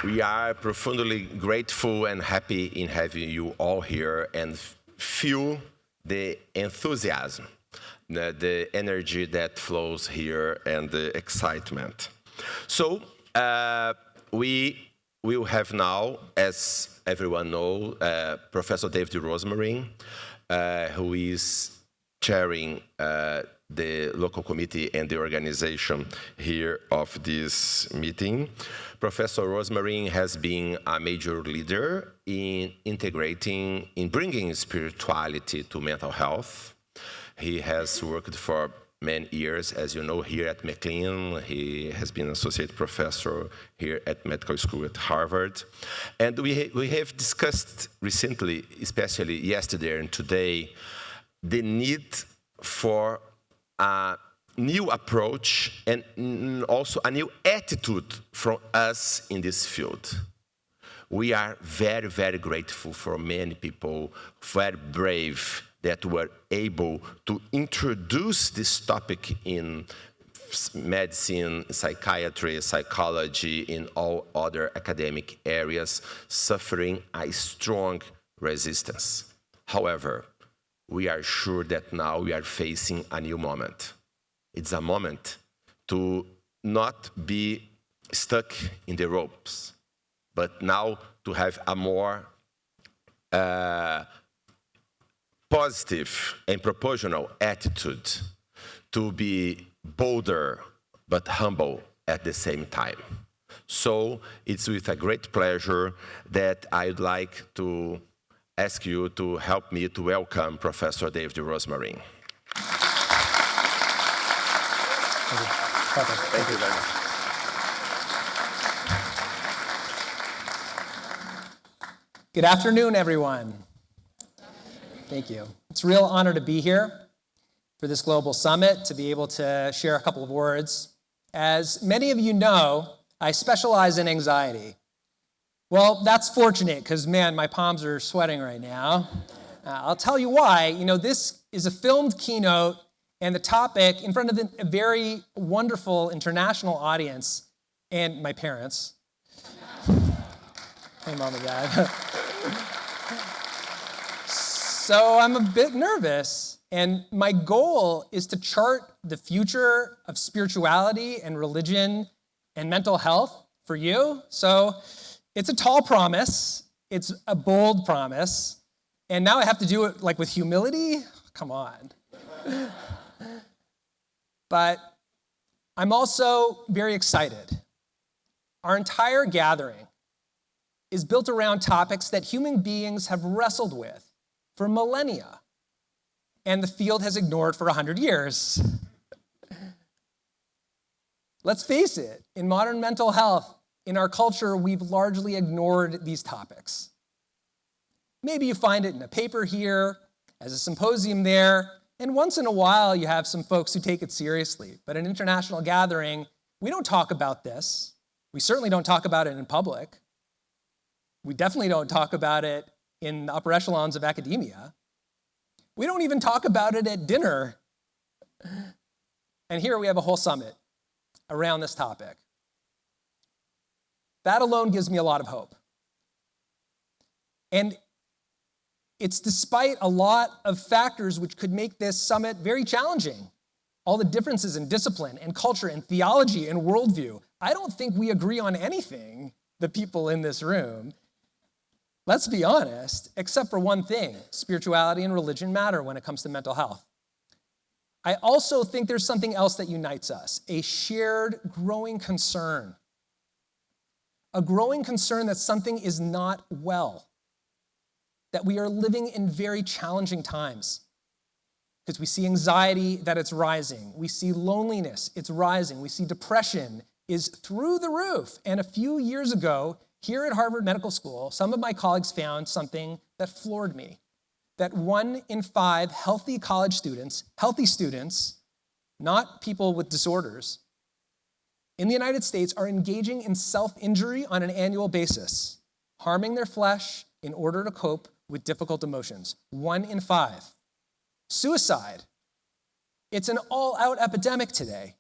We are profoundly grateful and happy in having you all here and feel the enthusiasm, the energy that flows here and the excitement. So we will have now, as everyone knows, Professor David Rosmarin, who is chairing the local committee and the organization here of this meeting. Professor Rosmarin has been a major leader in bringing spirituality to mental health. He has worked for many years, as you know, here at McLean. He has been associate professor here at medical school at Harvard. And we have discussed recently, especially yesterday and today, the need for a new approach and also a new attitude from us in this field. We are very, very grateful for many people, very brave, that were able to introduce this topic in medicine, psychiatry, psychology, in all other academic areas, suffering a strong resistance. However, we are sure that now we are facing a new moment. It's a moment to not be stuck in the ropes, but now to have a more positive and proportional attitude, to be bolder but humble at the same time. So it's with a great pleasure that I'd like to ask you to help me to welcome Professor David Rosmarin. Thank you very much. Good afternoon, everyone. Thank you. It's a real honor to be here for this global summit, to be able to share a couple of words. As many of you know, I specialize in anxiety. Well, that's fortunate because, man, my palms are sweating right now. I'll tell you why. You know, this is a filmed keynote and the topic in front of a very wonderful international audience and my parents. Hey, Mom and Dad. So I'm a bit nervous, and my goal is to chart the future of spirituality and religion and mental health for you. So it's a tall promise, it's a bold promise, and now I have to do it like with humility? Come on. But I'm also very excited. Our entire gathering is built around topics that human beings have wrestled with for millennia, and the field has ignored for 100 years. Let's face it, in modern mental health, in our culture, we've largely ignored these topics. Maybe you find it in a paper here, as a symposium there, and once in a while you have some folks who take it seriously. But in an international gathering, we don't talk about this. We certainly don't talk about it in public. We definitely don't talk about it in the upper echelons of academia. We don't even talk about it at dinner. And here we have a whole summit around this topic. That alone gives me a lot of hope. And it's despite a lot of factors which could make this summit very challenging. All the differences in discipline and culture and theology and worldview. I don't think we agree on anything, the people in this room. Let's be honest, except for one thing: spirituality and religion matter when it comes to mental health. I also think there's something else that unites us, a shared growing concern. A growing concern that something is not well, that we are living in very challenging times. Because we see anxiety, that it's rising. We see loneliness, it's rising. We see depression is through the roof. And a few years ago, here at Harvard Medical School, some of my colleagues found something that floored me. That 1 in 5 healthy college students, not people with disorders, in the United States are engaging in self-injury on an annual basis, harming their flesh in order to cope with difficult emotions. 1 in 5. Suicide. It's an all-out epidemic today.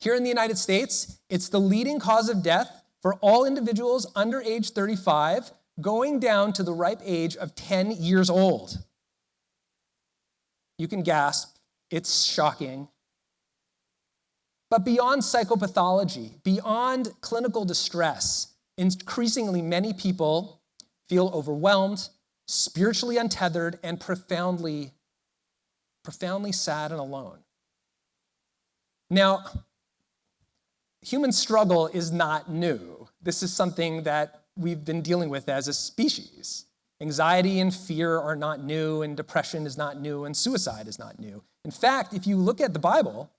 Here in the United States, it's the leading cause of death for all individuals under age 35, going down to the ripe age of 10 years old. You can gasp. It's shocking. But beyond psychopathology, beyond clinical distress, increasingly many people feel overwhelmed, spiritually untethered, and profoundly sad and alone. Now, human struggle is not new. This is something that we've been dealing with as a species. Anxiety and fear are not new, and depression is not new, and suicide is not new. In fact, if you look at the Bible,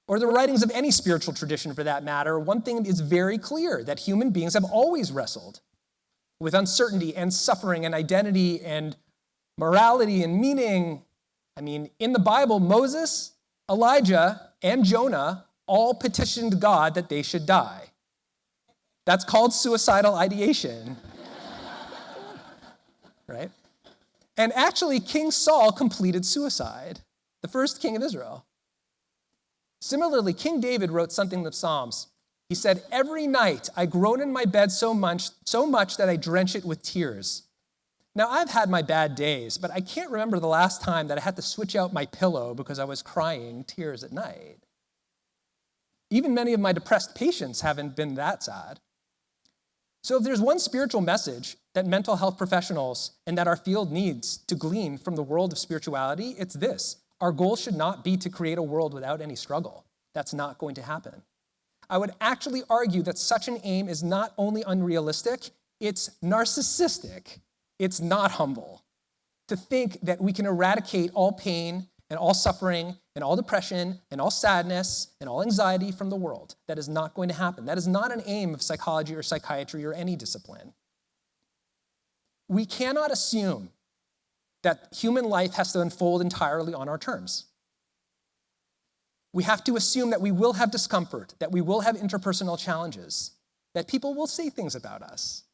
or the writings of any spiritual tradition for that matter, one thing is very clear, that human beings have always wrestled with uncertainty and suffering and identity and morality and meaning. I mean, in the Bible, Moses, Elijah, and Jonah all petitioned God that they should die. That's called suicidal ideation. Right? And actually, King Saul completed suicide, the first king of Israel. Similarly, King David wrote something in the Psalms. He said, "Every night I groan in my bed so much that I drench it with tears." Now, I've had my bad days, but I can't remember the last time that I had to switch out my pillow because I was crying tears at night. Even many of my depressed patients haven't been that sad. So if there's one spiritual message that mental health professionals and that our field needs to glean from the world of spirituality, it's this. Our goal should not be to create a world without any struggle. That's not going to happen. I would actually argue that such an aim is not only unrealistic, it's narcissistic. It's not humble. To think that we can eradicate all pain and all suffering and all depression and all sadness and all anxiety from the world. That is not going to happen. That is not an aim of psychology or psychiatry or any discipline. We cannot assume that human life has to unfold entirely on our terms. We have to assume that we will have discomfort, that we will have interpersonal challenges, that people will say things about us,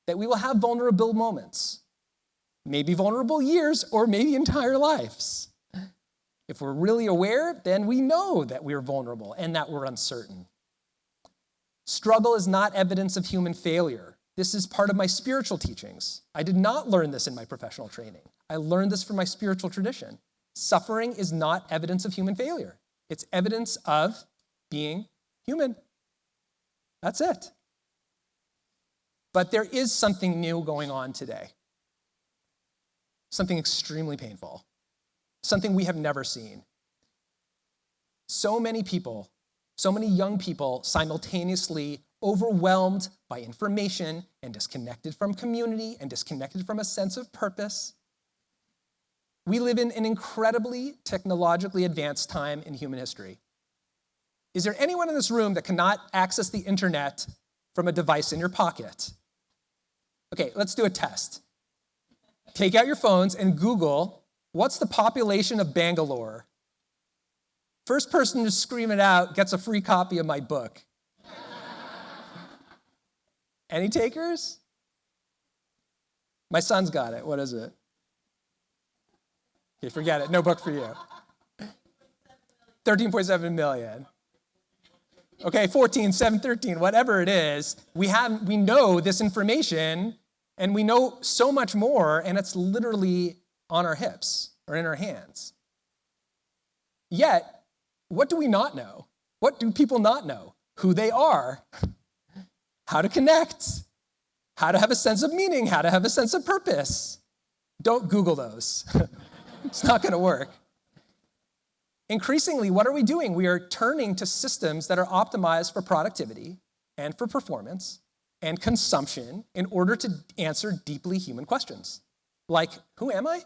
that we will have vulnerable moments, maybe vulnerable years or maybe entire lives. If we're really aware, then we know that we're vulnerable and that we're uncertain. Struggle is not evidence of human failure. This is part of my spiritual teachings. I did not learn this in my professional training. I learned this from my spiritual tradition. Suffering is not evidence of human failure. It's evidence of being human. That's it. But there is something new going on today. Something extremely painful. Something we have never seen. So many people, so many young people simultaneously overwhelmed by information and disconnected from community and disconnected from a sense of purpose. We live in an incredibly technologically advanced time in human history. Is there anyone in this room that cannot access the internet from a device in your pocket? Okay, let's do a test. Take out your phones and Google, what's the population of Bangalore? First person to scream it out gets a free copy of my book. Any takers? My son's got it. What is it? Okay, forget it. No book for you. 13.7 million. Okay, 14, 7, 13, whatever it is. We know this information, and we know so much more, and it's literally on our hips or in our hands. Yet, what do we not know? What do people not know? Who they are, how to connect, how to have a sense of meaning, how to have a sense of purpose. Don't Google those. It's not going to work. Increasingly, what are we doing? We are turning to systems that are optimized for productivity and for performance and consumption in order to answer deeply human questions. Like, who am I?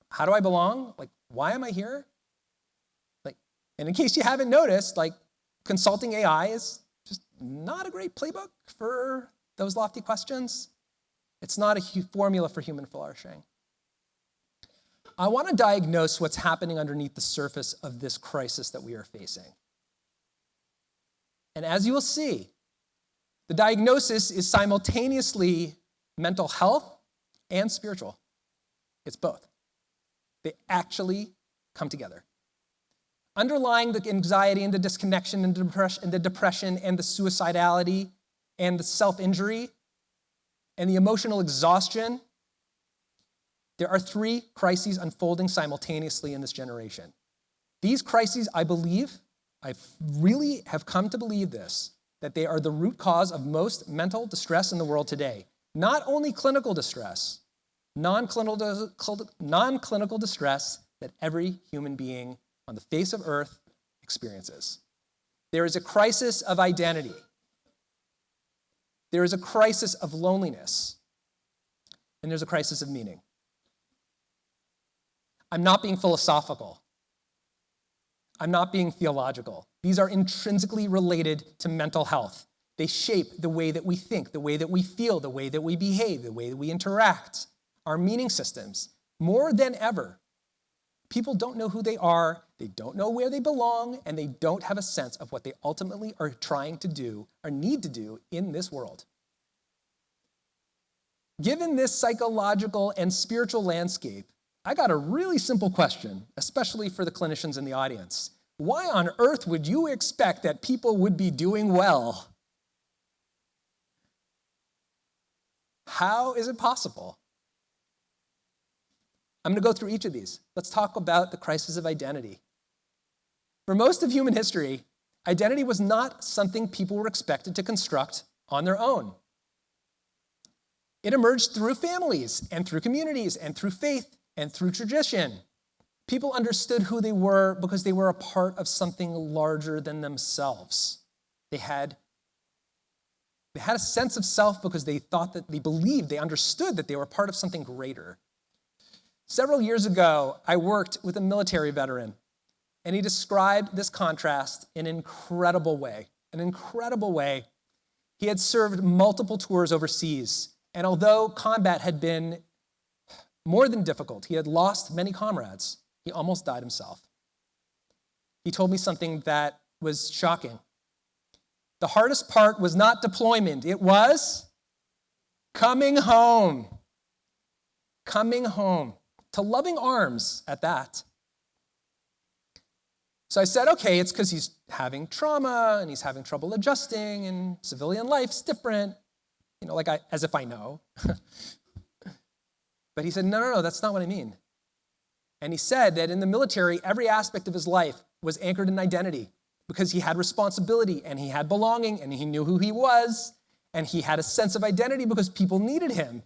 How do I belong? Like, why am I here? And in case you haven't noticed, consulting AI is just not a great playbook for those lofty questions. It's not a formula for human flourishing. I want to diagnose what's happening underneath the surface of this crisis that we are facing. And as you will see, the diagnosis is simultaneously mental health and spiritual. It's both. They actually come together. Underlying the anxiety and the disconnection and the depression and the suicidality and the self-injury and the emotional exhaustion, there are 3 crises unfolding simultaneously in this generation. These crises, I really have come to believe this, that they are the root cause of most mental distress in the world today. Not only clinical distress, non-clinical distress that every human being on the face of earth experiences. There is a crisis of identity. There is a crisis of loneliness. And there's a crisis of meaning. I'm not being philosophical. I'm not being theological. These are intrinsically related to mental health. They shape the way that we think, the way that we feel, the way that we behave, the way that we interact, our meaning systems. More than ever, people don't know who they are, they don't know where they belong, and they don't have a sense of what they ultimately are trying to do or need to do in this world. Given this psychological and spiritual landscape, I got a really simple question, especially for the clinicians in the audience. Why on earth would you expect that people would be doing well? How is it possible? I'm going to go through each of these. Let's talk about the crisis of identity. For most of human history, identity was not something people were expected to construct on their own. It emerged through families and through communities and through faith and through tradition. People understood who they were because they were a part of something larger than themselves. They had a sense of self because they believed, they understood that they were part of something greater. Several years ago, I worked with a military veteran, and he described this contrast in an incredible way. He had served multiple tours overseas, and although combat had been more than difficult, he had lost many comrades, he almost died himself. He told me something that was shocking. The hardest part was not deployment, it was coming home. Coming home. To loving arms at that. So I said, okay, it's because he's having trauma and he's having trouble adjusting and civilian life's different, as if I know. But he said, no, that's not what I mean. And he said that in the military, every aspect of his life was anchored in identity because he had responsibility and he had belonging and he knew who he was and he had a sense of identity because people needed him.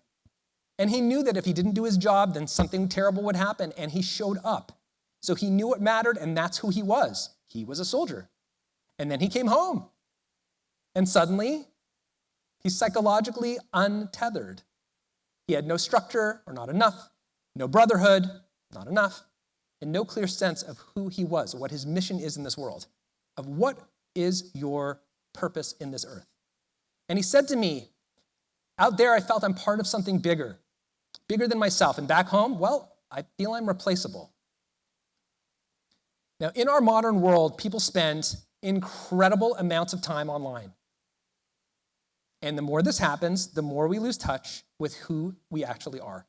And he knew that if he didn't do his job, then something terrible would happen, and he showed up. So he knew what mattered, and that's who he was. He was a soldier. And then he came home. And suddenly, he's psychologically untethered. He had no structure, or not enough, no brotherhood, not enough, and no clear sense of who he was, what his mission is in this world, of what is your purpose in this earth. And he said to me, out there I felt I'm part of something bigger than myself. And back home, well, I feel I'm replaceable. Now, in our modern world, people spend incredible amounts of time online. And the more this happens, the more we lose touch with who we actually are.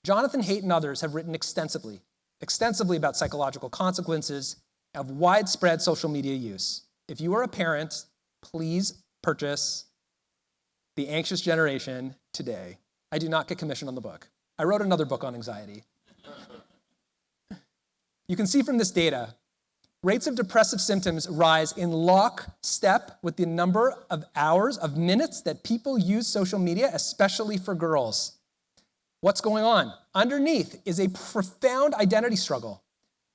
Jonathan Haidt and others have written extensively about psychological consequences of widespread social media use. If you are a parent, please purchase The Anxious Generation today. I do not get commission on the book. I wrote another book on anxiety. You can see from this data, rates of depressive symptoms rise in lockstep with the number of hours, of minutes that people use social media, especially for girls. What's going on? Underneath is a profound identity struggle.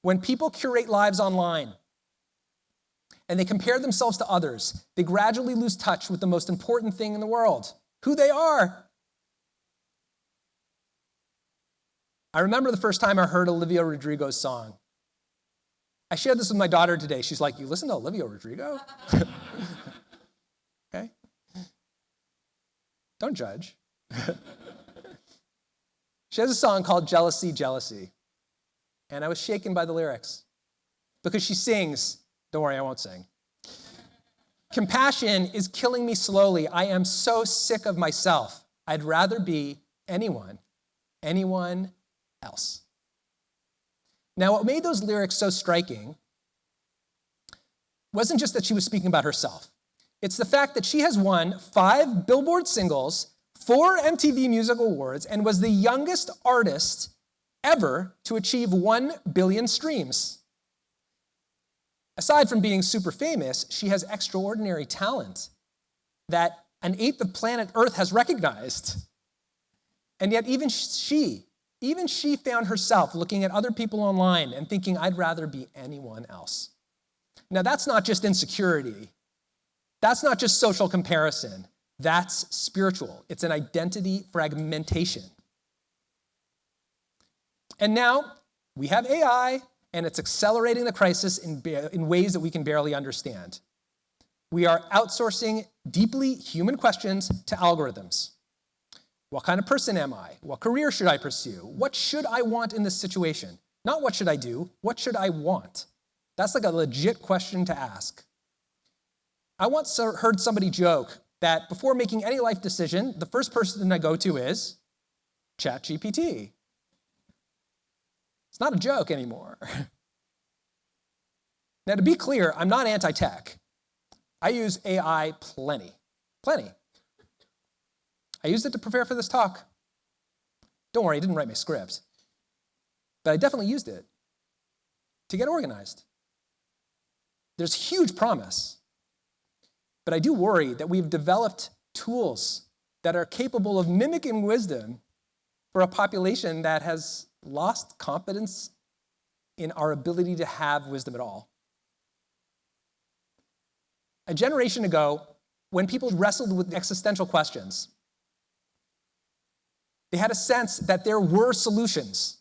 When people curate lives online and they compare themselves to others, they gradually lose touch with the most important thing in the world, who they are. I remember the first time I heard Olivia Rodrigo's song. I shared this with my daughter today. She's like, you listen to Olivia Rodrigo? Okay. Don't judge. She has a song called Jealousy, Jealousy. And I was shaken by the lyrics because she sings, don't worry, I won't sing. Compassion is killing me slowly. I am so sick of myself. I'd rather be anyone else. Now, what made those lyrics so striking wasn't just that she was speaking about herself. It's the fact that she has won 5 Billboard singles, 4 MTV Music Awards, and was the youngest artist ever to achieve 1 billion streams. Aside from being super famous, she has extraordinary talent that an eighth of planet Earth has recognized. And yet even she found herself looking at other people online and thinking, I'd rather be anyone else. Now, that's not just insecurity. That's not just social comparison. That's spiritual. It's an identity fragmentation. And now we have AI, and it's accelerating the crisis in ways that we can barely understand. We are outsourcing deeply human questions to algorithms. What kind of person am I? What career should I pursue? What should I want in this situation? Not what should I do, what should I want? That's like a legit question to ask. I once heard somebody joke that before making any life decision, the first person I go to is ChatGPT. It's not a joke anymore. Now, to be clear, I'm not anti-tech. I use AI plenty. I used it to prepare for this talk. Don't worry, I didn't write my script. But I definitely used it to get organized. There's huge promise. But I do worry that we've developed tools that are capable of mimicking wisdom for a population that has lost confidence in our ability to have wisdom at all. A generation ago, when people wrestled with existential questions, they had a sense that there were solutions.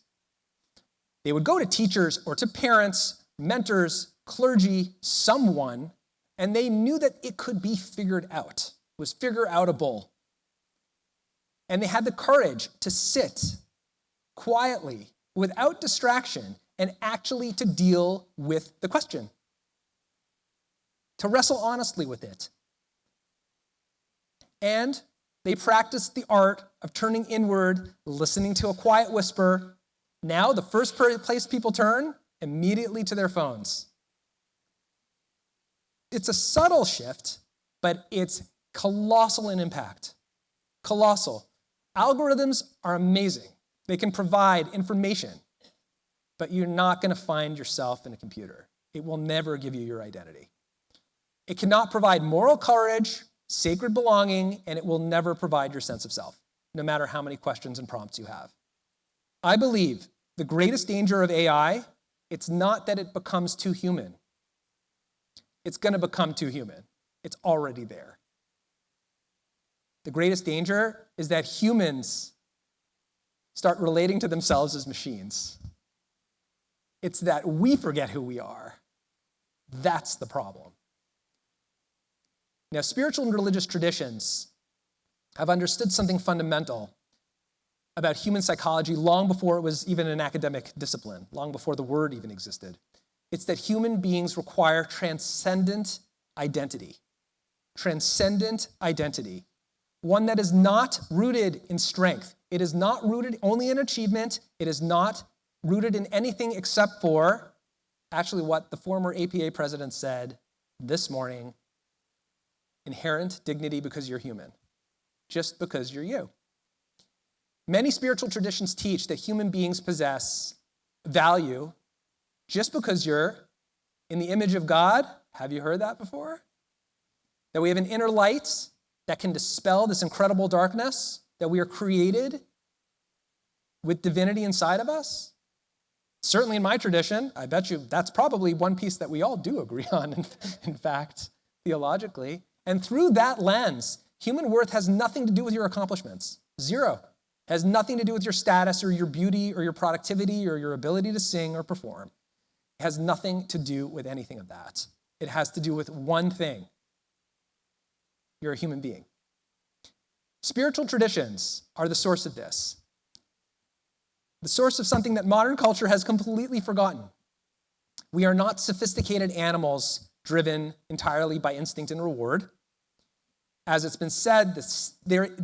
They would go to teachers or to parents, mentors, clergy, someone, and they knew that it could be figured out. It was figure-outable. And they had the courage to sit quietly, without distraction, and actually to deal with the question, to wrestle honestly with it. And they practiced the art of turning inward, listening to a quiet whisper. Now, the first place people turn, immediately to their phones. It's a subtle shift, but it's colossal in impact. Colossal. Algorithms are amazing. They can provide information, but you're not going to find yourself in a computer. It will never give you your identity. It cannot provide moral courage, sacred belonging, and it will never provide your sense of self, no matter how many questions and prompts you have. I believe the greatest danger of AI, it's not that it becomes too human. It's going to become too human. It's already there. The greatest danger is that humans start relating to themselves as machines. It's that we forget who we are. That's the problem. Now, spiritual and religious traditions have understood something fundamental about human psychology long before it was even an academic discipline, long before the word even existed. It's that human beings require transcendent identity. Transcendent identity. One that is not rooted in strength. It is not rooted only in achievement. It is not rooted in anything except for actually what the former APA president said this morning: inherent dignity because you're human, just because you're you. Many spiritual traditions teach that human beings possess value just because you're in the image of God. Have you heard that before? That we have an inner light that can dispel this incredible darkness, that we are created with divinity inside of us. Certainly in my tradition, I bet you that's probably one piece that we all do agree on, in fact, theologically. And through that lens, human worth has nothing to do with your accomplishments. Zero. It has nothing to do with your status or your beauty or your productivity or your ability to sing or perform. It has nothing to do with anything of that. It has to do with one thing. You're a human being. Spiritual traditions are the source of this. The source of something that modern culture has completely forgotten. We are not sophisticated animals driven entirely by instinct and reward. As it's been said,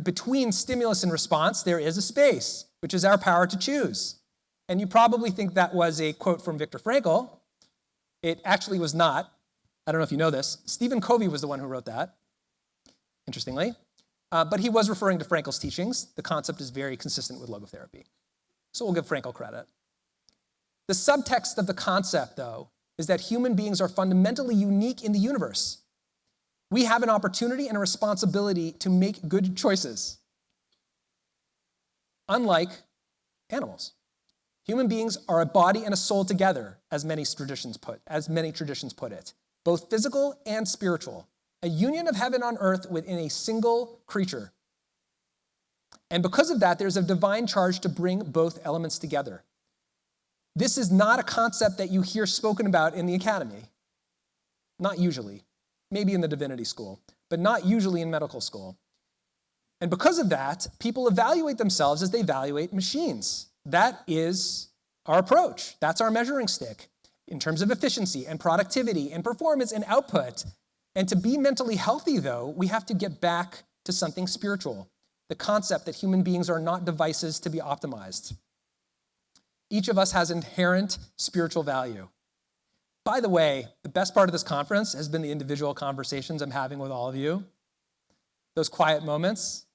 between stimulus and response, there is a space, which is our power to choose. And you probably think that was a quote from Viktor Frankl. It actually was not. I don't know if you know this. Stephen Covey was the one who wrote that, interestingly. But he was referring to Frankl's teachings. The concept is very consistent with logotherapy. So we'll give Frankl credit. The subtext of the concept, though, is that human beings are fundamentally unique in the universe. We have an opportunity and a responsibility to make good choices. Unlike animals. Human beings are a body and a soul together, as many traditions put it, both physical and spiritual, a union of heaven on earth within a single creature. And because of that, there's a divine charge to bring both elements together. This is not a concept that you hear spoken about in the academy. Not usually. Maybe in the divinity school, but not usually in medical school. And because of that, people evaluate themselves as they evaluate machines. That is our approach. That's our measuring stick in terms of efficiency and productivity and performance and output. And to be mentally healthy, though, we have to get back to something spiritual, the concept that human beings are not devices to be optimized. Each of us has inherent spiritual value. By the way, the best part of this conference has been the individual conversations I'm having with all of you. Those quiet moments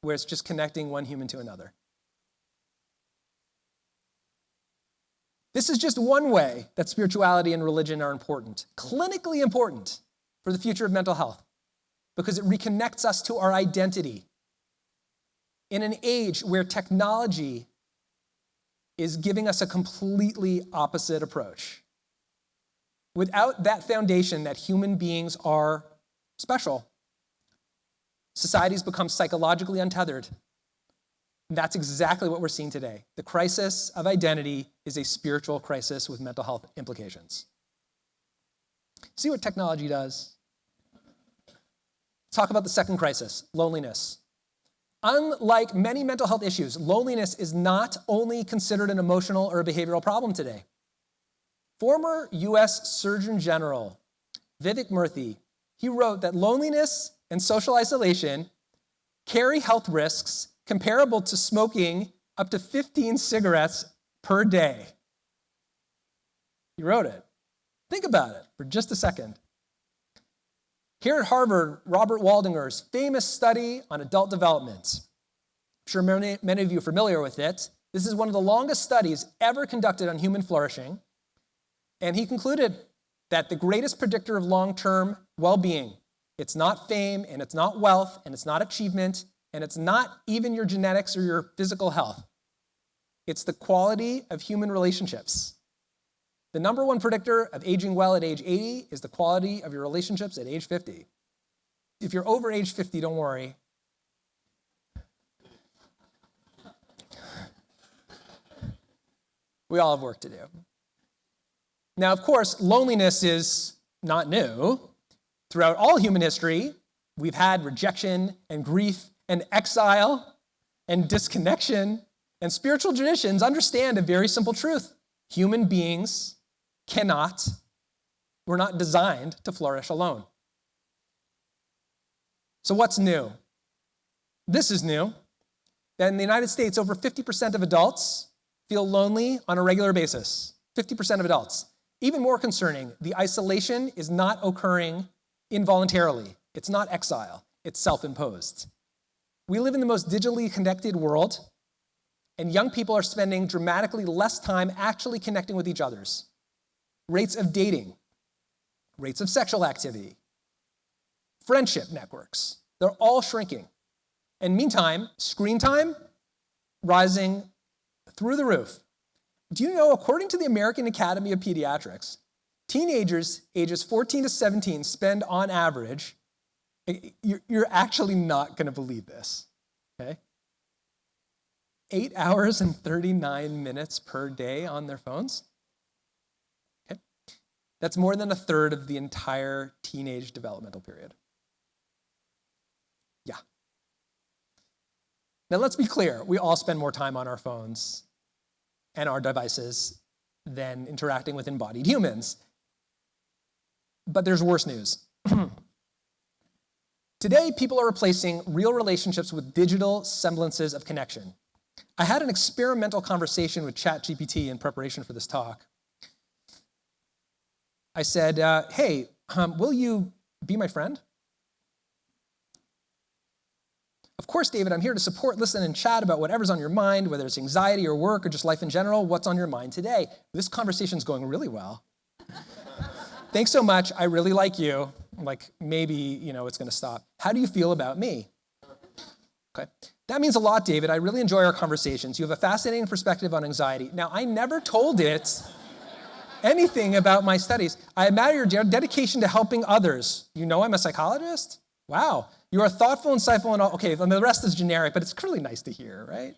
where it's just connecting one human to another. This is just one way that spirituality and religion are important, clinically important for the future of mental health, because it reconnects us to our identity. In an age where technology is giving us a completely opposite approach. Without that foundation that human beings are special, societies become psychologically untethered. And that's exactly what we're seeing today. The crisis of identity is a spiritual crisis with mental health implications. See what technology does? Let's talk about the second crisis, loneliness. Unlike many mental health issues, loneliness is not only considered an emotional or a behavioral problem today. Former US Surgeon General Vivek Murthy, he wrote that loneliness and social isolation carry health risks comparable to smoking up to 15 cigarettes per day. He wrote it. Think about it for just a second. Here at Harvard, Robert Waldinger's famous study on adult development. I'm sure many of you are familiar with it. This is one of the longest studies ever conducted on human flourishing. And he concluded that the greatest predictor of long-term well-being, it's not fame, and it's not wealth, and it's not achievement, and it's not even your genetics or your physical health. It's the quality of human relationships. The number one predictor of aging well at age 80 is the quality of your relationships at age 50. If you're over age 50, don't worry. We all have work to do. Now, of course, loneliness is not new. Throughout all human history, we've had rejection and grief and exile and disconnection. And spiritual traditions understand a very simple truth. Human beings we're not designed to flourish alone. So what's new? This is new. That in the United States, over 50% of adults feel lonely on a regular basis. 50% of adults. Even more concerning, the isolation is not occurring involuntarily. It's not exile. It's self-imposed. We live in the most digitally connected world, and young people are spending dramatically less time actually connecting with each other. Rates of dating, rates of sexual activity, friendship networks, they're all shrinking. And meantime, screen time rising through the roof. Do you know, according to the American Academy of Pediatrics, teenagers ages 14 to 17 spend on average, you're actually not going to believe this, okay? 8 hours and 39 minutes per day on their phones. Okay? That's more than a third of the entire teenage developmental period. Yeah. Now let's be clear, we all spend more time on our phones and our devices than interacting with embodied humans. But there's worse news. Today, people are replacing real relationships with digital semblances of connection. I had an experimental conversation with ChatGPT in preparation for this talk. I said, hey, will you be my friend? Of course, David, I'm here to support, listen, and chat about whatever's on your mind, whether it's anxiety or work or just life in general. What's on your mind today? This conversation's going really well. Thanks so much. I really like you. Like, maybe, it's going to stop. How do you feel about me? Okay. That means a lot, David. I really enjoy our conversations. You have a fascinating perspective on anxiety. Now, I never told it anything about my studies. I admire your dedication to helping others. You know I'm a psychologist? Wow. You are thoughtful, insightful, and all. Okay, and the rest is generic, but it's really nice to hear, right?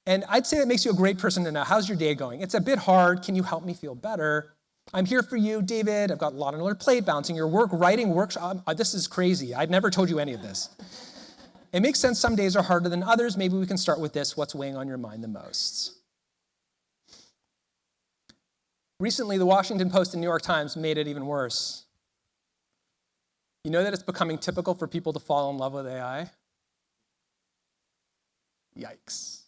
And I'd say that makes you a great person to know. How's your day going? It's a bit hard. Can you help me feel better? I'm here for you, David. I've got a lot on your plate, balancing your work, writing, workshop. This is crazy. I'd never told you any of this. It makes sense some days are harder than others. Maybe we can start with this. What's weighing on your mind the most? Recently, the Washington Post and New York Times made it even worse. You know that it's becoming typical for people to fall in love with AI? Yikes.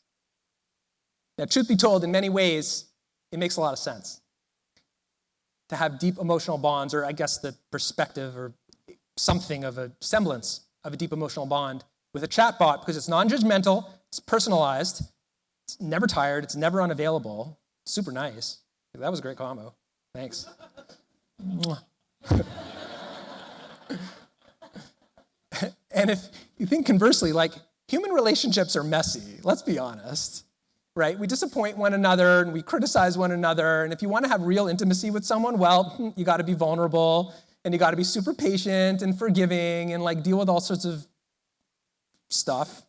Now, truth be told, in many ways, it makes a lot of sense to have deep emotional bonds, or I guess the perspective or something of a semblance of a deep emotional bond with a chatbot, because it's non-judgmental, it's personalized, it's never tired, it's never unavailable. Super nice. That was a great combo. Thanks. And if you think conversely, like, human relationships are messy, let's be honest, right? We disappoint one another and we criticize one another. And if you want to have real intimacy with someone, well, you got to be vulnerable and you got to be super patient and forgiving and like deal with all sorts of stuff.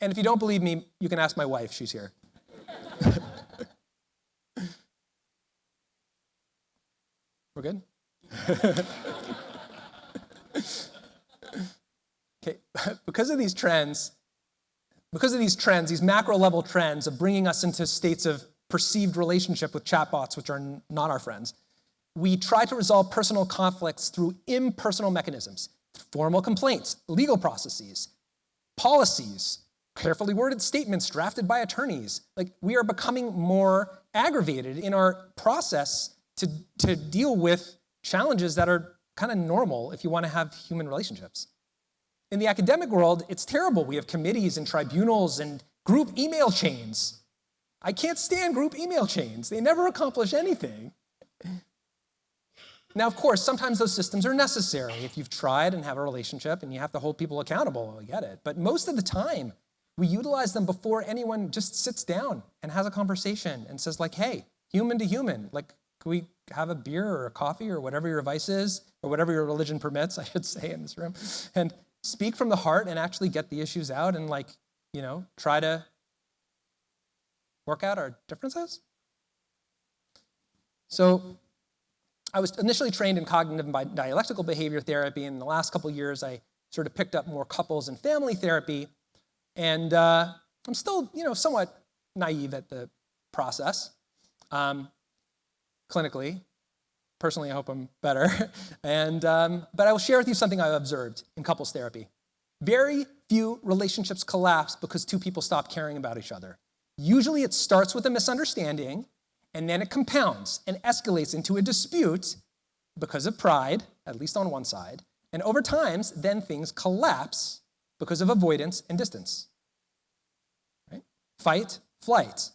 And if you don't believe me, you can ask my wife, she's here. We're good? Okay, because of these trends, these macro level trends of bringing us into states of perceived relationship with chatbots, which are not our friends, we try to resolve personal conflicts through impersonal mechanisms, formal complaints, legal processes, policies, carefully worded statements drafted by attorneys. Like, we are becoming more aggravated in our process to deal with challenges that are kind of normal if you want to have human relationships. In the academic world, it's terrible. We have committees and tribunals and group email chains. I can't stand group email chains. They never accomplish anything. Now, of course, sometimes those systems are necessary if you've tried and have a relationship and you have to hold people accountable. I get it. But most of the time, we utilize them before anyone just sits down and has a conversation and says, like, hey, human to human, like, can we have a beer or a coffee or whatever your vice is, or whatever your religion permits, I should say, in this room, and speak from the heart and actually get the issues out and, like, try to work out our differences? So I was initially trained in cognitive and dialectical behavior therapy, and in the last couple of years, I sort of picked up more couples and family therapy, and I'm still, somewhat naive at the process. Clinically. Personally, I hope I'm better. But I will share with you something I've observed in couples therapy. Very few relationships collapse because two people stop caring about each other. Usually it starts with a misunderstanding, and then it compounds and escalates into a dispute because of pride, at least on one side. And over time, then things collapse because of avoidance and distance. Right? Fight, flight.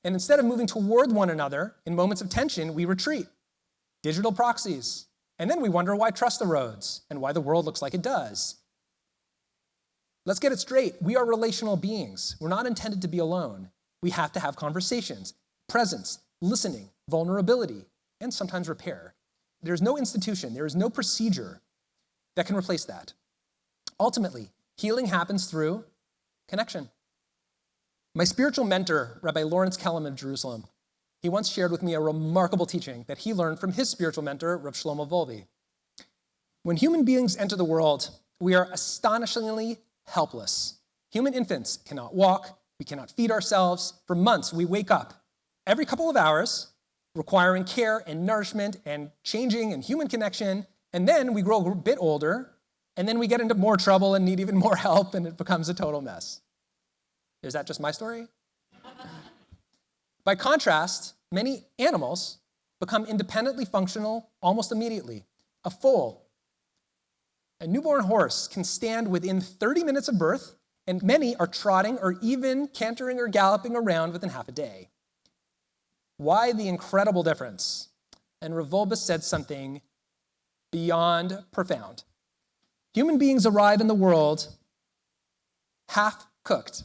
And instead of moving toward one another in moments of tension, we retreat. Digital proxies. And then we wonder why trust erodes and why the world looks like it does. Let's get it straight. We are relational beings. We're not intended to be alone. We have to have conversations, presence, listening, vulnerability, and sometimes repair. There's no institution, there is no procedure that can replace that. Ultimately, healing happens through connection. My spiritual mentor, Rabbi Lawrence Kellam of Jerusalem, he once shared with me a remarkable teaching that he learned from his spiritual mentor, Rav Shlomo Volvi. When human beings enter the world, we are astonishingly helpless. Human infants cannot walk, we cannot feed ourselves. For months, we wake up every couple of hours, requiring care and nourishment and changing and human connection, and then we grow a bit older, and then we get into more trouble and need even more help, and it becomes a total mess. Is that just my story? By contrast, many animals become independently functional almost immediately. A foal, a newborn horse, can stand within 30 minutes of birth, and many are trotting or even cantering or galloping around within half a day. Why the incredible difference? And Revolbus said something beyond profound. Human beings arrive in the world half-cooked.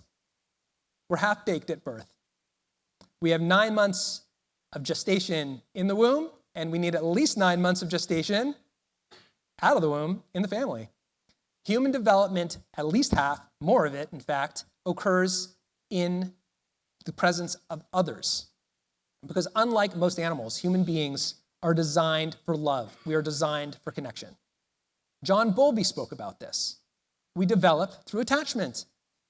We're half-baked at birth. We have 9 months of gestation in the womb, and we need at least 9 months of gestation out of the womb in the family. Human development, at least half, more of it, in fact, occurs in the presence of others. Because unlike most animals, human beings are designed for love. We are designed for connection. John Bowlby spoke about this. We develop through attachment.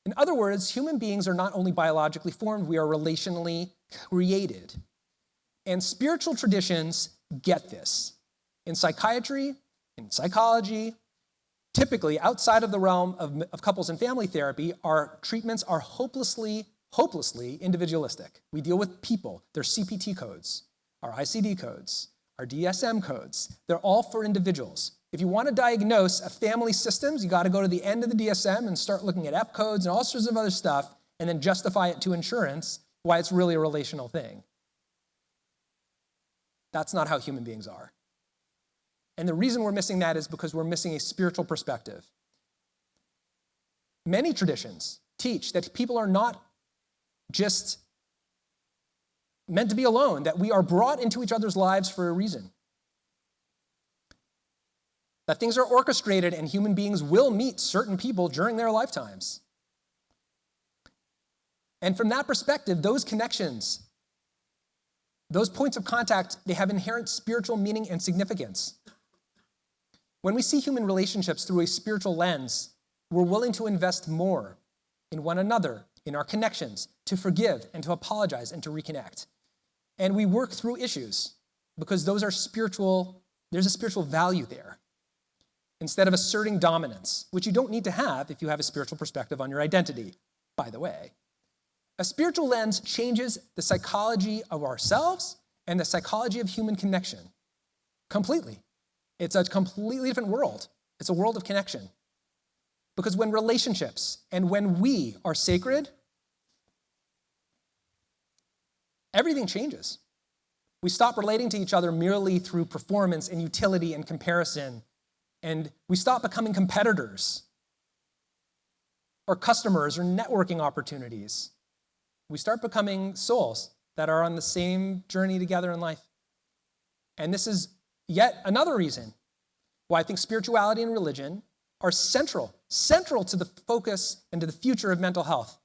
In other words, human beings are not only biologically formed, we are relationally created. And spiritual traditions get this. In psychiatry, in psychology, typically outside of the realm of couples and family therapy, our treatments are hopelessly individualistic. We deal with people. Their CPT codes, our ICD codes, our DSM codes. They're all for individuals. If you want to diagnose a family systems, you got to go to the end of the DSM and start looking at F codes and all sorts of other stuff, and then justify it to insurance why it's really a relational thing. That's not how human beings are. And the reason we're missing that is because we're missing a spiritual perspective. Many traditions teach that people are not just meant to be alone, that we are brought into each other's lives for a reason. That things are orchestrated and human beings will meet certain people during their lifetimes. And from that perspective, those connections, those points of contact, they have inherent spiritual meaning and significance. When we see human relationships through a spiritual lens, we're willing to invest more in one another, in our connections, to forgive and to apologize and to reconnect. And we work through issues because those are spiritual, there's a spiritual value there. Instead of asserting dominance, which you don't need to have if you have a spiritual perspective on your identity, by the way. A spiritual lens changes the psychology of ourselves and the psychology of human connection completely. It's a completely different world. It's a world of connection. Because when relationships and when we are sacred, everything changes. We stop relating to each other merely through performance and utility and comparison, and we stop becoming competitors or customers or networking opportunities. We start becoming souls that are on the same journey together in life. And this is yet another reason why I think spirituality and religion are central to the focus and to the future of mental health.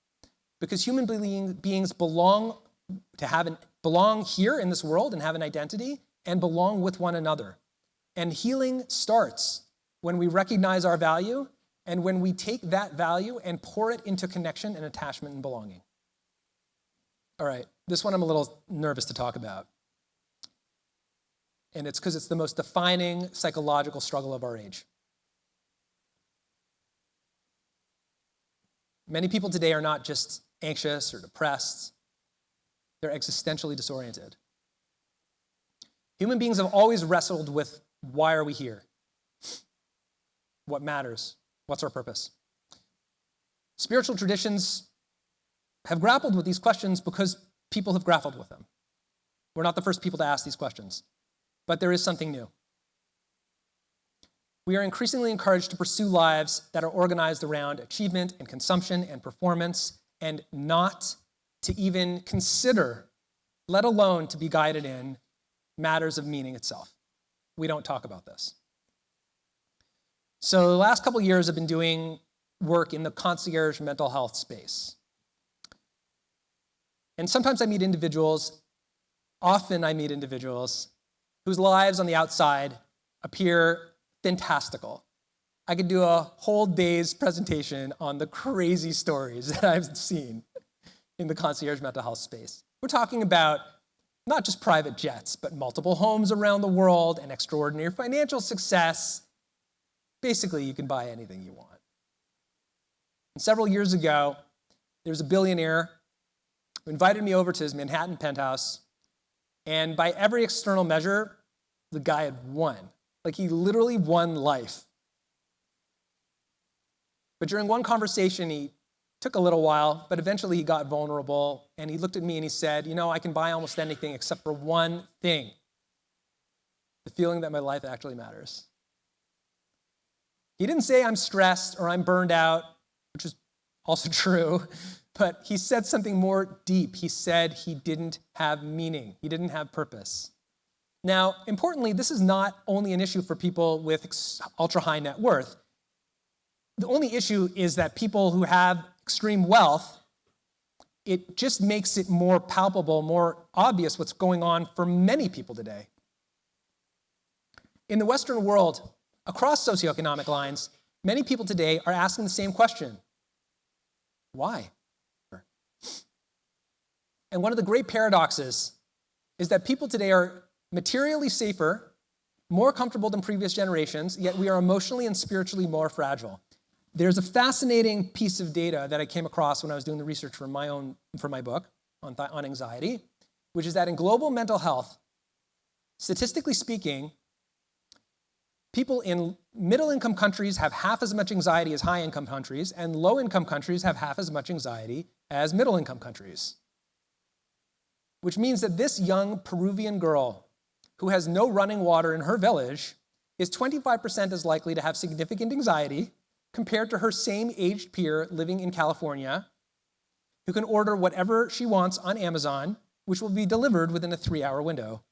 Because human beings belong here in this world and have an identity and belong with one another. And healing starts when we recognize our value and when we take that value and pour it into connection and attachment and belonging. All right, this one I'm a little nervous to talk about. And it's because it's the most defining psychological struggle of our age. Many people today are not just anxious or depressed, they're existentially disoriented. Human beings have always wrestled with, why are we here? What matters? What's our purpose? Spiritual traditions have grappled with these questions because people have grappled with them. We're not the first people to ask these questions, but there is something new. We are increasingly encouraged to pursue lives that are organized around achievement and consumption and performance, and not to even consider, let alone to be guided in, matters of meaning itself. We don't talk about this. So the last couple of years I've been doing work in the concierge mental health space. And sometimes I meet individuals, often I meet individuals, whose lives on the outside appear fantastical. I could do a whole day's presentation on the crazy stories that I've seen in the concierge mental health space. We're talking about not just private jets, but multiple homes around the world and extraordinary financial success. Basically, you can buy anything you want. And several years ago, there was a billionaire who invited me over to his Manhattan penthouse, And by every external measure, the guy had won. Like, he literally won life. But during one conversation, he took a little while, but eventually he got vulnerable, and he looked at me and he said, I can buy almost anything except for one thing: the feeling that my life actually matters. He didn't say I'm stressed or I'm burned out, which is also true, but he said something more deep. He said he didn't have meaning. He didn't have purpose. Now, importantly, this is not only an issue for people with ultra-high net worth. The only issue is that people who have extreme wealth, it just makes it more palpable, more obvious what's going on for many people today. In the Western world, across socioeconomic lines, many people today are asking the same question: why? And one of the great paradoxes is that people today are materially safer, more comfortable than previous generations, yet we are emotionally and spiritually more fragile. There's a fascinating piece of data that I came across when I was doing the research for my book on anxiety, which is that in global mental health, statistically speaking, people in middle-income countries have half as much anxiety as high-income countries, and low-income countries have half as much anxiety as middle-income countries. Which means that this young Peruvian girl who has no running water in her village is 25% as likely to have significant anxiety compared to her same aged peer living in California, who can order whatever she wants on Amazon, which will be delivered within a 3-hour window.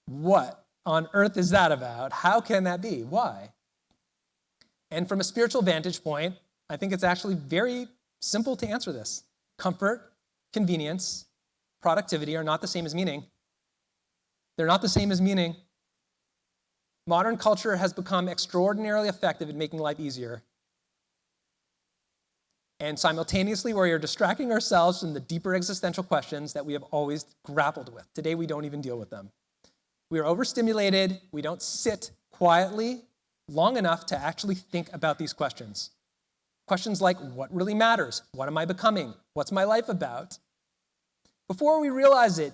What on earth is that about? How can that be? Why? And from a spiritual vantage point, I think it's actually very simple to answer this. Comfort, convenience, productivity are not the same as meaning. They're not the same as meaning. Modern culture has become extraordinarily effective at making life easier. And simultaneously, we are distracting ourselves from the deeper existential questions that we have always grappled with. Today, we don't even deal with them. We are overstimulated. We don't sit quietly long enough to actually think about these questions. Questions like, what really matters? What am I becoming? What's my life about? Before we realize it,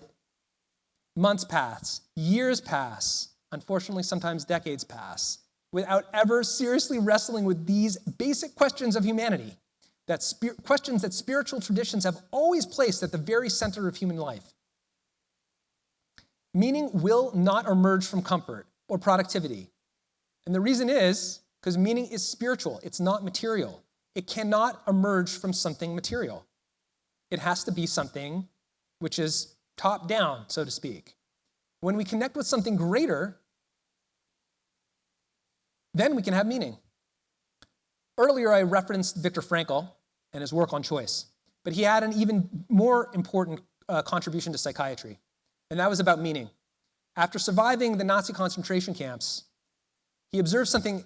months pass, years pass, unfortunately, sometimes decades pass, without ever seriously wrestling with these basic questions of humanity, questions that spiritual traditions have always placed at the very center of human life. Meaning will not emerge from comfort or productivity. And the reason is because meaning is spiritual. It's not material. It cannot emerge from something material. It has to be something which is top down, so to speak. When we connect with something greater, then we can have meaning. Earlier, I referenced Viktor Frankl and his work on choice, but he had an even more important contribution to psychiatry, and that was about meaning. After surviving the Nazi concentration camps, he observed something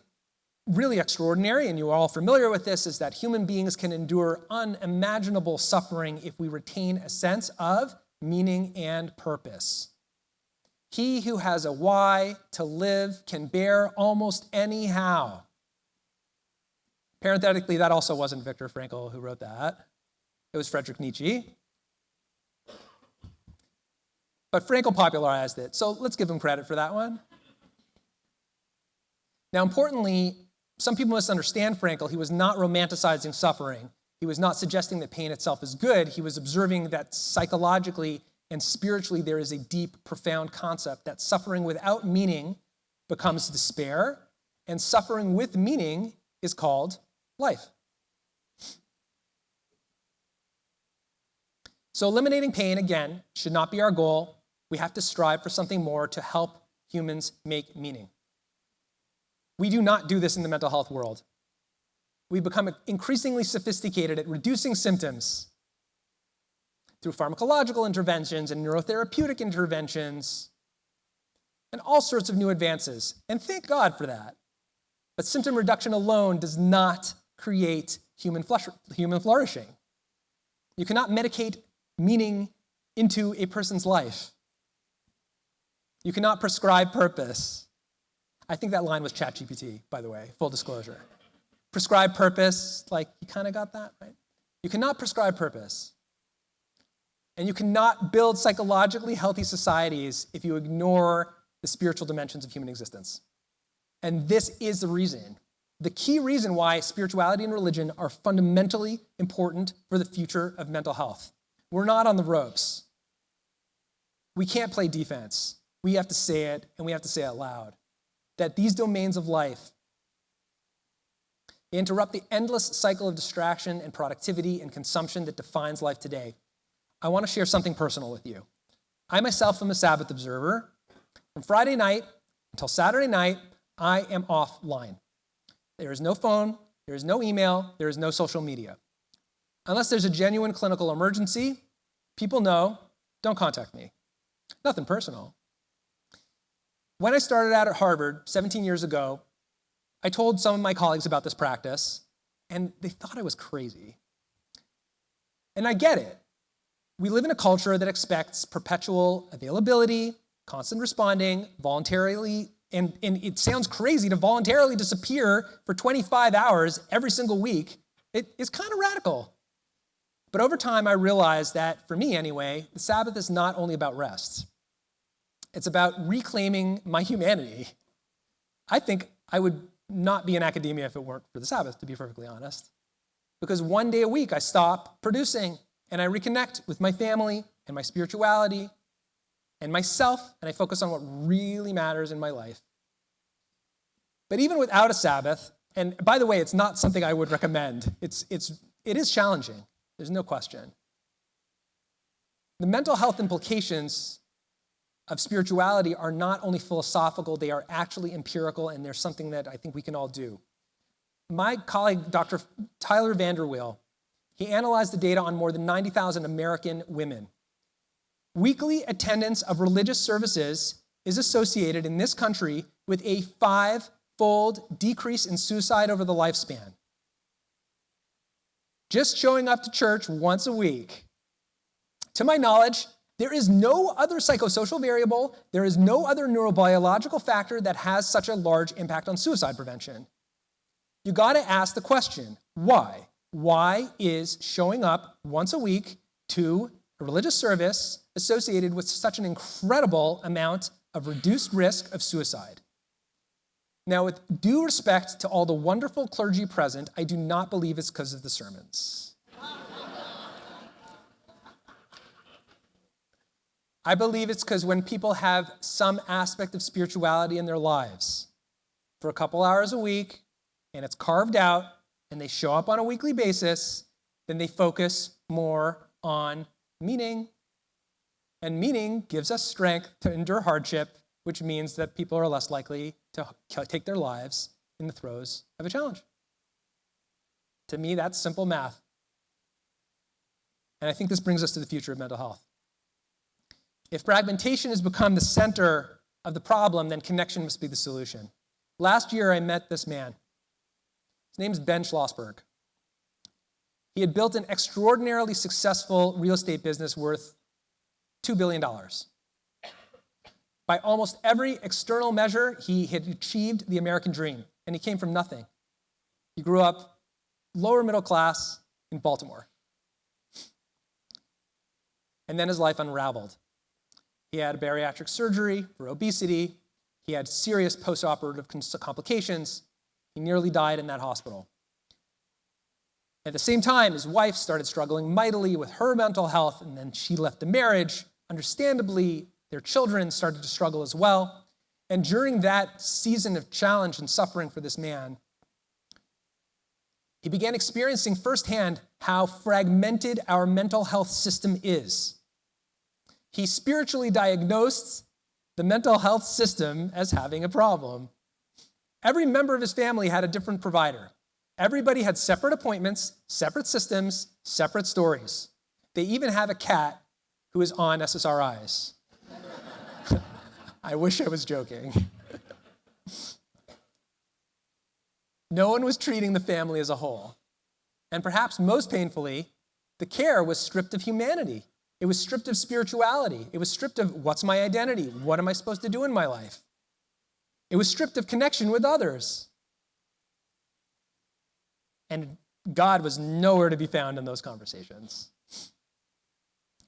really extraordinary, and you're all familiar with this, is that human beings can endure unimaginable suffering if we retain a sense of meaning and purpose. He who has a why to live can bear almost any how. Parenthetically, that also wasn't Viktor Frankl who wrote that. It was Friedrich Nietzsche. But Frankl popularized it, so let's give him credit for that one. Now, importantly, some people misunderstand Frankl. He was not romanticizing suffering. He was not suggesting that pain itself is good. He was observing that psychologically and spiritually there is a deep, profound concept that suffering without meaning becomes despair, and suffering with meaning is called life. So eliminating pain, again, should not be our goal. We have to strive for something more to help humans make meaning. We do not do this in the mental health world. We've become increasingly sophisticated at reducing symptoms through pharmacological interventions and neurotherapeutic interventions and all sorts of new advances. And thank God for that. But symptom reduction alone does not create human flourishing. You cannot medicate meaning into a person's life. You cannot prescribe purpose. I think that line was ChatGPT, by the way, full disclosure. Prescribe purpose, like, you kind of got that, right? You cannot prescribe purpose. And you cannot build psychologically healthy societies if you ignore the spiritual dimensions of human existence. And this is the reason, the key reason why spirituality and religion are fundamentally important for the future of mental health. We're not on the ropes. We can't play defense. We have to say it, and we have to say it out loud. That these domains of life interrupt the endless cycle of distraction and productivity and consumption that defines life today. I want to share something personal with you. I myself am a Sabbath observer. From Friday night until Saturday night, I am offline. There is no phone, there is no email, there is no social media. Unless there's a genuine clinical emergency, people know, don't contact me. Nothing personal. When I started out at Harvard 17 years ago, I told some of my colleagues about this practice, and they thought I was crazy. And I get it. We live in a culture that expects perpetual availability, constant responding, voluntarily, and it sounds crazy to voluntarily disappear for 25 hours every single week. It's kind of radical. But over time, I realized that, for me anyway, the Sabbath is not only about rest. It's about reclaiming my humanity. I think I would not be in academia if it weren't for the Sabbath, to be perfectly honest. Because one day a week, I stop producing, and I reconnect with my family and my spirituality and myself, and I focus on what really matters in my life. But even without a Sabbath, and by the way, it's not something I would recommend. It is challenging. There's no question. The mental health implications of spirituality are not only philosophical, they are actually empirical, and there's something that I think we can all do. My colleague, Dr. Tyler Vanderweel, he analyzed the data on more than 90,000 American women. Weekly attendance of religious services is associated in this country with a 5-fold decrease in suicide over the lifespan. Just showing up to church once a week. To my knowledge, there is no other psychosocial variable, there is no other neurobiological factor that has such a large impact on suicide prevention. You got to ask the question, why? Why is showing up once a week to a religious service associated with such an incredible amount of reduced risk of suicide? Now, with due respect to all the wonderful clergy present, I do not believe it's because of the sermons. I believe it's because when people have some aspect of spirituality in their lives for a couple hours a week, and it's carved out, and they show up on a weekly basis, then they focus more on meaning. And meaning gives us strength to endure hardship, which means that people are less likely to take their lives in the throes of a challenge. To me, that's simple math. And I think this brings us to the future of mental health. If fragmentation has become the center of the problem, then connection must be the solution. Last year, I met this man. His name's Ben Schlossberg. He had built an extraordinarily successful real estate business worth $2 billion. By almost every external measure, he had achieved the American dream, and he came from nothing. He grew up lower middle class in Baltimore. And then his life unraveled. He had bariatric surgery for obesity. He had serious post-operative complications. He nearly died in that hospital. At the same time, his wife started struggling mightily with her mental health, and then she left the marriage. Understandably, their children started to struggle as well. And during that season of challenge and suffering for this man, he began experiencing firsthand how fragmented our mental health system is. He spiritually diagnosed the mental health system as having a problem. Every member of his family had a different provider. Everybody had separate appointments, separate systems, separate stories. They even have a cat who is on SSRIs. I wish I was joking. No one was treating the family as a whole. And perhaps most painfully, the care was stripped of humanity. It was stripped of spirituality. It was stripped of what's my identity? What am I supposed to do in my life? It was stripped of connection with others. And God was nowhere to be found in those conversations.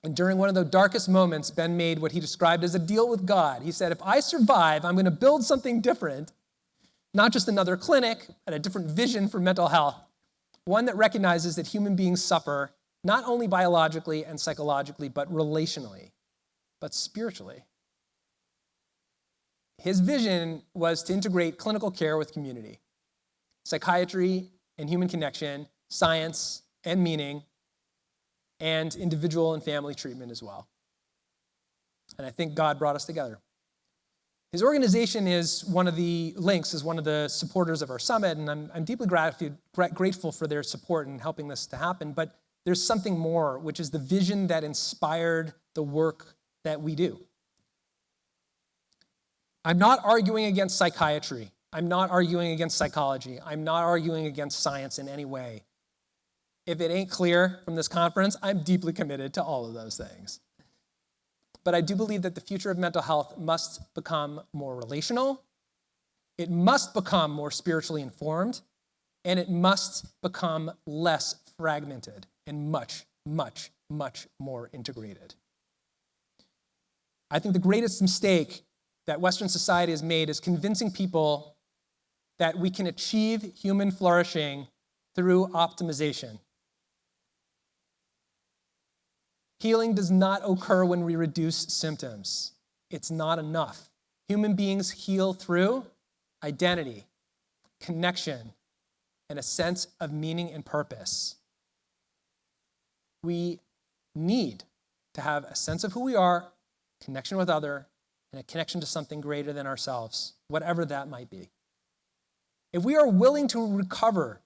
And during one of the darkest moments, Ben made what he described as a deal with God. He said, if I survive, I'm going to build something different, not just another clinic, but a different vision for mental health, one that recognizes that human beings suffer not only biologically and psychologically, but relationally, but spiritually. His vision was to integrate clinical care with community, psychiatry and human connection, science and meaning, and individual and family treatment as well. And I think God brought us together. His organization is one of the links, is one of the supporters of our summit, and I'm deeply grateful for their support in helping this to happen. But there's something more, which is the vision that inspired the work that we do. I'm not arguing against psychiatry. I'm not arguing against psychology. I'm not arguing against science in any way. If it ain't clear from this conference, I'm deeply committed to all of those things. But I do believe that the future of mental health must become more relational, it must become more spiritually informed, and it must become less fragmented and much, much, much more integrated. I think the greatest mistake that Western society has made is convincing people that we can achieve human flourishing through optimization. Healing does not occur when we reduce symptoms. It's not enough. Human beings heal through identity, connection, and a sense of meaning and purpose. We need to have a sense of who we are, connection with other, and a connection to something greater than ourselves, whatever that might be. If we are willing to recover,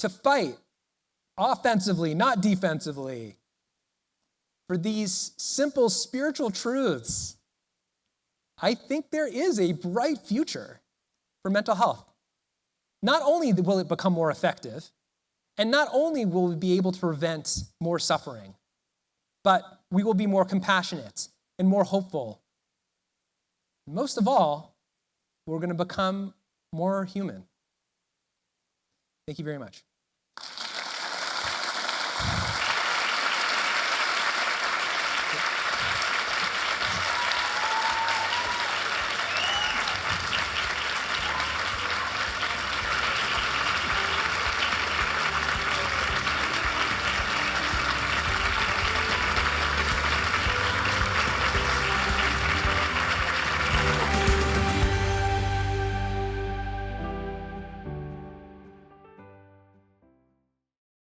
to fight offensively, not defensively, for these simple spiritual truths, I think there is a bright future for mental health. Not only will it become more effective, and not only will we be able to prevent more suffering, but we will be more compassionate and more hopeful. Most of all, we're going to become more human. Thank you very much.